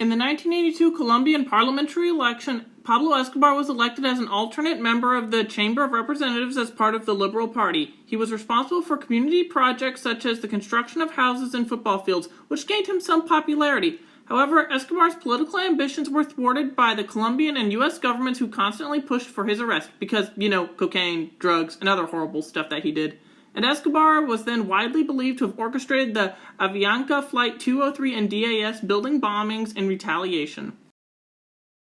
In the 1982 Colombian parliamentary election, Pablo Escobar was elected as an alternate member of the Chamber of Representatives as part of the Liberal Party. He was responsible for community projects such as the construction of houses and football fields, which gained him some popularity. However, Escobar's political ambitions were thwarted by the Colombian and U.S. governments who constantly pushed for his arrest because, cocaine, drugs, and other horrible stuff that he did. And Escobar was then widely believed to have orchestrated the Avianca Flight 203 and DAS building bombings in retaliation.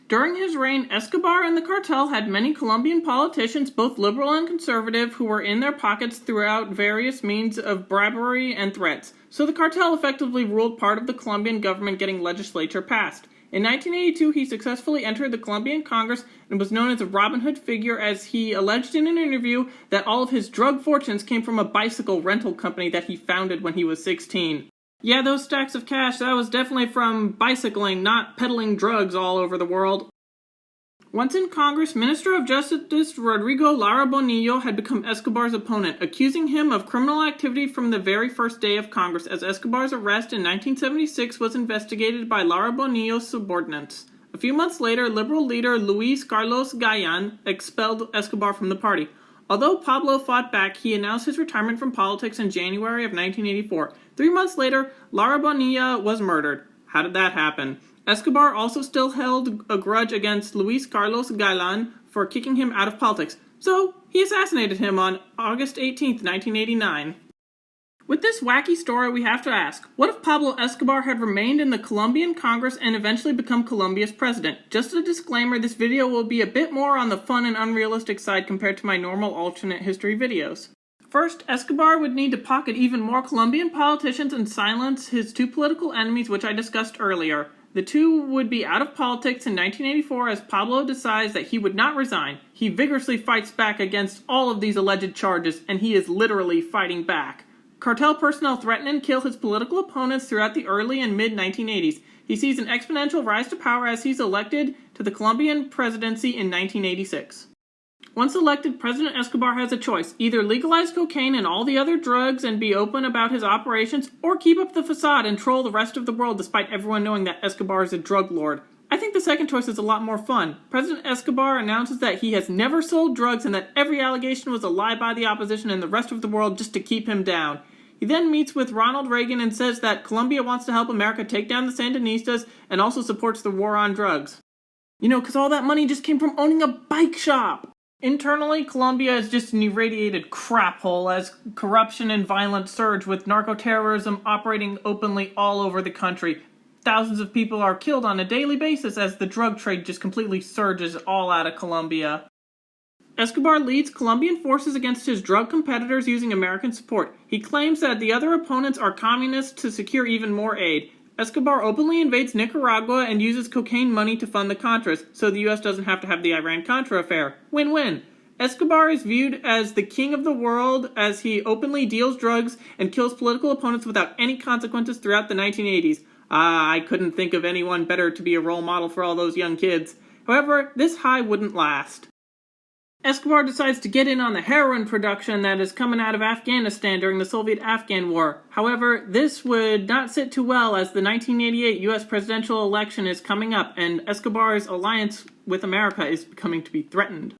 During his reign, Escobar and the cartel had many Colombian politicians, both liberal and conservative, who were in their pockets throughout various means of bribery and threats. So the cartel effectively ruled part of the Colombian government, getting legislature passed. In 1982, he successfully entered the Colombian Congress and was known as a Robin Hood figure, as he alleged in an interview that all of his drug fortunes came from a bicycle rental company that he founded when he was 16. Yeah, those stacks of cash, that was definitely from bicycling, not peddling drugs all over the world. Once in Congress, Minister of Justice Rodrigo Lara Bonillo had become Escobar's opponent, accusing him of criminal activity from the very first day of Congress, as Escobar's arrest in 1976 was investigated by Lara Bonillo's subordinates. A few months later, liberal leader Luis Carlos Gallan expelled Escobar from the party. Although Pablo fought back, he announced his retirement from politics in January of 1984. 3 months later, Lara Bonilla was murdered. How did that happen? Escobar also still held a grudge against Luis Carlos Gallan for kicking him out of politics, so he assassinated him on August 18, 1989. With this wacky story, we have to ask, what if Pablo Escobar had remained in the Colombian Congress and eventually become Colombia's president? Just a disclaimer, this video will be a bit more on the fun and unrealistic side compared to my normal alternate history videos. First, Escobar would need to pocket even more Colombian politicians and silence his two political enemies, which I discussed earlier. The two would be out of politics in 1984 as Pablo decides that he would not resign. He vigorously fights back against all of these alleged charges, and he is literally fighting back. Cartel personnel threaten and kill his political opponents throughout the early and mid-1980s. He sees an exponential rise to power as he's elected to the Colombian presidency in 1986. Once elected, President Escobar has a choice: either legalize cocaine and all the other drugs and be open about his operations, or keep up the facade and troll the rest of the world despite everyone knowing that Escobar is a drug lord. I think the second choice is a lot more fun. President Escobar announces that he has never sold drugs and that every allegation was a lie by the opposition and the rest of the world just to keep him down. He then meets with Ronald Reagan and says that Colombia wants to help America take down the Sandinistas and also supports the war on drugs. Because all that money just came from owning a bike shop. Internally, Colombia is just an irradiated crap hole as corruption and violence surge, with narco-terrorism operating openly all over the country. Thousands of people are killed on a daily basis as the drug trade just completely surges all out of Colombia. Escobar leads Colombian forces against his drug competitors using American support. He claims that the other opponents are communists to secure even more aid. Escobar openly invades Nicaragua and uses cocaine money to fund the Contras, so the US doesn't have to have the Iran-Contra affair. Win-win. Escobar is viewed as the king of the world as he openly deals drugs and kills political opponents without any consequences throughout the 1980s. I couldn't think of anyone better to be a role model for all those young kids. However, this high wouldn't last. Escobar decides to get in on the heroin production that is coming out of Afghanistan during the Soviet-Afghan War. However, this would not sit too well as the 1988 U.S. presidential election is coming up and Escobar's alliance with America is becoming to be threatened.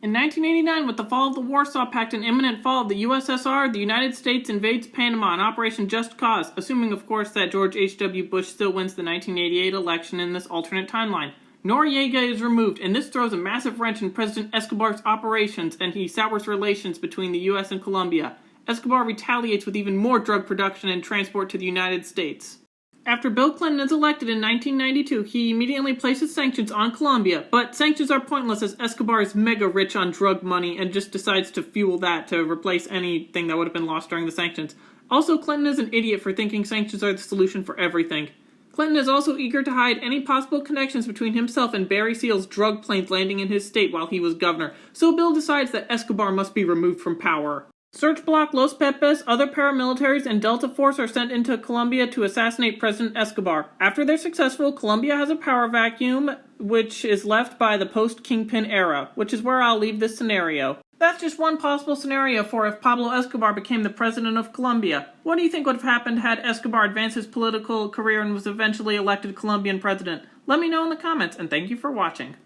In 1989, with the fall of the Warsaw Pact and imminent fall of the USSR, the United States invades Panama in Operation Just Cause, assuming of course that George H.W. Bush still wins the 1988 election in this alternate timeline. Noriega is removed, and this throws a massive wrench in President Escobar's operations, and he sours relations between the U.S. and Colombia. Escobar retaliates with even more drug production and transport to the United States. After Bill Clinton is elected in 1992, he immediately places sanctions on Colombia, but sanctions are pointless as Escobar is mega rich on drug money and just decides to fuel that to replace anything that would have been lost during the sanctions. Also, Clinton is an idiot for thinking sanctions are the solution for everything. Clinton is also eager to hide any possible connections between himself and Barry Seal's drug planes landing in his state while he was governor, so Bill decides that Escobar must be removed from power. Search Block, Los Pepes, other paramilitaries, and Delta Force are sent into Colombia to assassinate President Escobar. After they're successful, Colombia has a power vacuum, which is left by the post-Kingpin era, which is where I'll leave this scenario. That's just one possible scenario for if Pablo Escobar became the president of Colombia. What do you think would have happened had Escobar advanced his political career and was eventually elected Colombian president? Let me know in the comments, and thank you for watching.